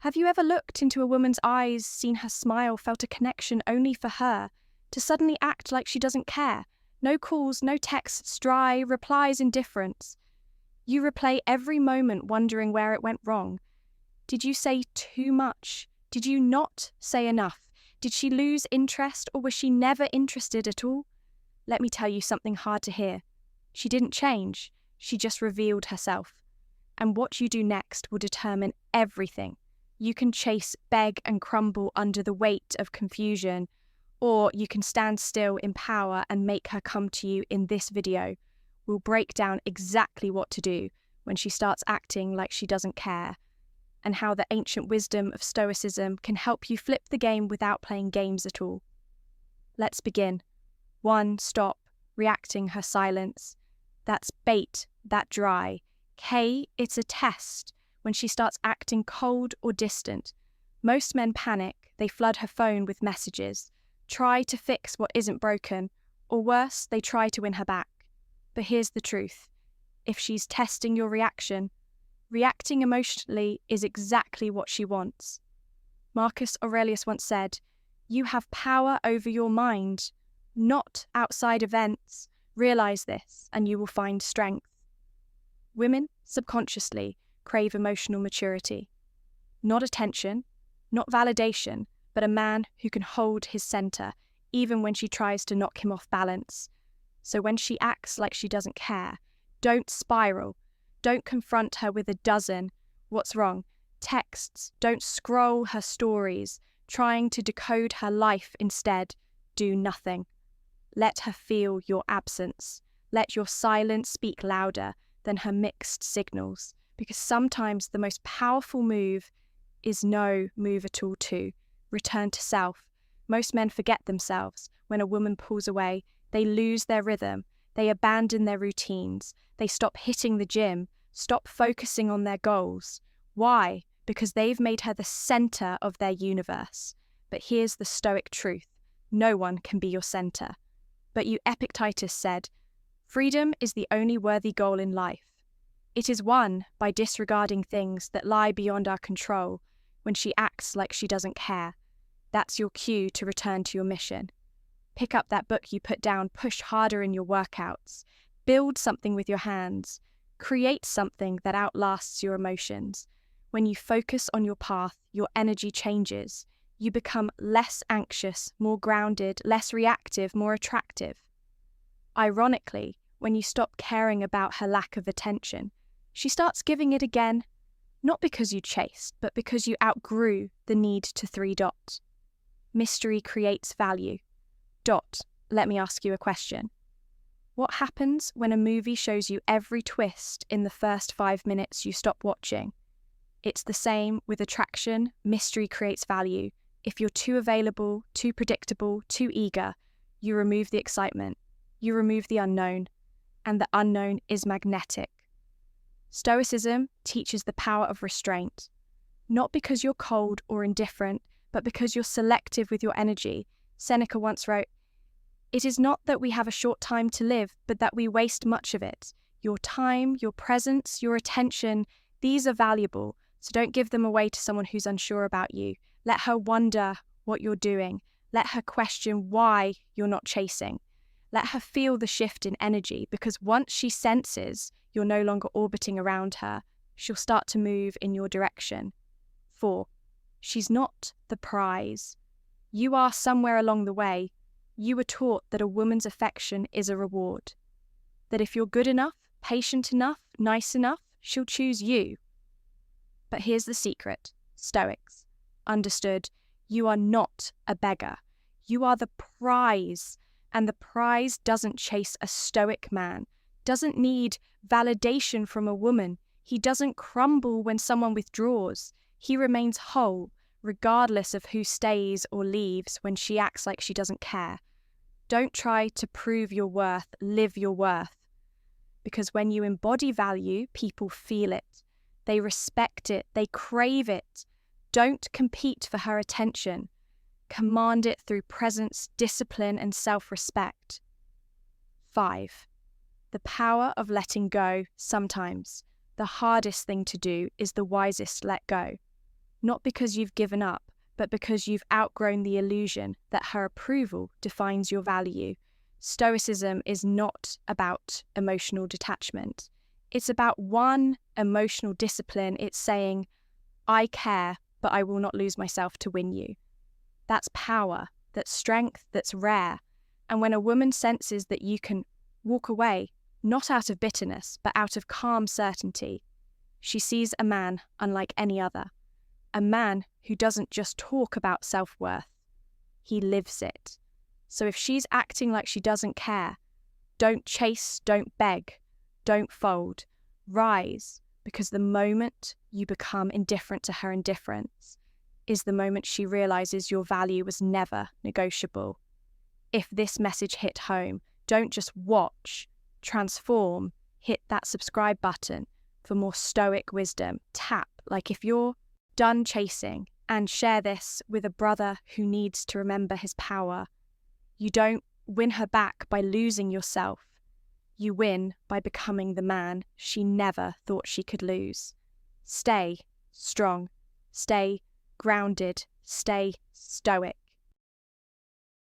Have you ever looked into a woman's eyes, seen her smile, felt a connection only for her, to suddenly act like she doesn't care? No calls, no texts, dry, replies indifference. You replay every moment wondering where it went wrong. Did you say too much? Did you not say enough? Did she lose interest, or was she never interested at all? Let me tell you something hard to hear. She didn't change, she just revealed herself. And what you do next will determine everything. You can chase, beg, and crumble under the weight of confusion, or you can stand still in power and make her come to you. In this video, we'll break down exactly what to do when she starts acting like she doesn't care, and how the ancient wisdom of Stoicism can help you flip the game without playing games at all. Let's begin. 1. Stop reacting her silence. That's bait, that dry. K. It's a test. When she starts acting cold or distant. Most men panic, they flood her phone with messages, try to fix what isn't broken, or worse, they try to win her back. But here's the truth. If she's testing your reaction, reacting emotionally is exactly what she wants. Marcus Aurelius once said, "You have power over your mind, not outside events. Realize this, and you will find strength." Women, subconsciously, crave emotional maturity. Not attention, not validation, but a man who can hold his center, even when she tries to knock him off balance. So when she acts like she doesn't care, don't spiral. Don't confront her with a dozen "what's wrong?" texts. Don't scroll her stories, trying to decode her life instead. Do nothing. Let her feel your absence. Let your silence speak louder than her mixed signals. Because sometimes the most powerful move is no move at all too. Return to self. Most men forget themselves. When a woman pulls away, they lose their rhythm. They abandon their routines. They stop hitting the gym. Stop focusing on their goals. Why? Because they've made her the center of their universe. But here's the Stoic truth. No one can be your center. But you, Epictetus said, freedom is the only worthy goal in life. It is won by disregarding things that lie beyond our control. When she acts like she doesn't care, that's your cue to return to your mission. Pick up that book you put down, push harder in your workouts, build something with your hands, create something that outlasts your emotions. When you focus on your path, your energy changes. You become less anxious, more grounded, less reactive, more attractive. Ironically, when you stop caring about her lack of attention, she starts giving it again, not because you chased, but because you outgrew the need to 3. Mystery creates value. Let me ask you a question. What happens when a movie shows you every twist in the first 5 minutes you stop watching? It's the same with attraction. Mystery creates value. If you're too available, too predictable, too eager, you remove the excitement. You remove the unknown. And the unknown is magnetic. Stoicism teaches the power of restraint, not because you're cold or indifferent, but because you're selective with your energy. Seneca once wrote, "It is not that we have a short time to live, but that we waste much of it. Your time, your presence, your attention, these are valuable, so don't give them away to someone who's unsure about you. Let her wonder what you're doing. Let her question why you're not chasing. Let her feel the shift in energy, because once she senses you're no longer orbiting around her, she'll start to move in your direction." 4. She's not the prize. You are somewhere along the way. You were taught that a woman's affection is a reward. That if you're good enough, patient enough, nice enough, she'll choose you. But here's the secret. Stoics understood you are not a beggar. You are the prize. And the prize doesn't chase a stoic man, doesn't need validation from a woman. He doesn't crumble when someone withdraws. He remains whole, regardless of who stays or leaves when she acts like she doesn't care. Don't try to prove your worth, live your worth. Because when you embody value, people feel it. They respect it. They crave it. Don't compete for her attention. Command it through presence, discipline, and self-respect. 5. The power of letting go. Sometimes the hardest thing to do is the wisest let go. not because you've given up, but because you've outgrown the illusion that her approval defines your value. Stoicism is not about emotional detachment. It's about one emotional discipline. It's saying, I care, but I will not lose myself to win you. That's power, that's strength, that's rare. And when a woman senses that you can walk away, not out of bitterness, but out of calm certainty, she sees a man unlike any other. A man who doesn't just talk about self-worth, he lives it. So if she's acting like she doesn't care, don't chase, don't beg, don't fold. Rise, because the moment you become indifferent to her indifference is the moment she realizes your value was never negotiable. If this message hit home, don't just watch, transform, hit that subscribe button for more Stoic wisdom. Tap, like if you're done chasing, and share this with a brother who needs to remember his power. You don't win her back by losing yourself. You win by becoming the man she never thought she could lose. Stay strong, stay grounded, stay stoic.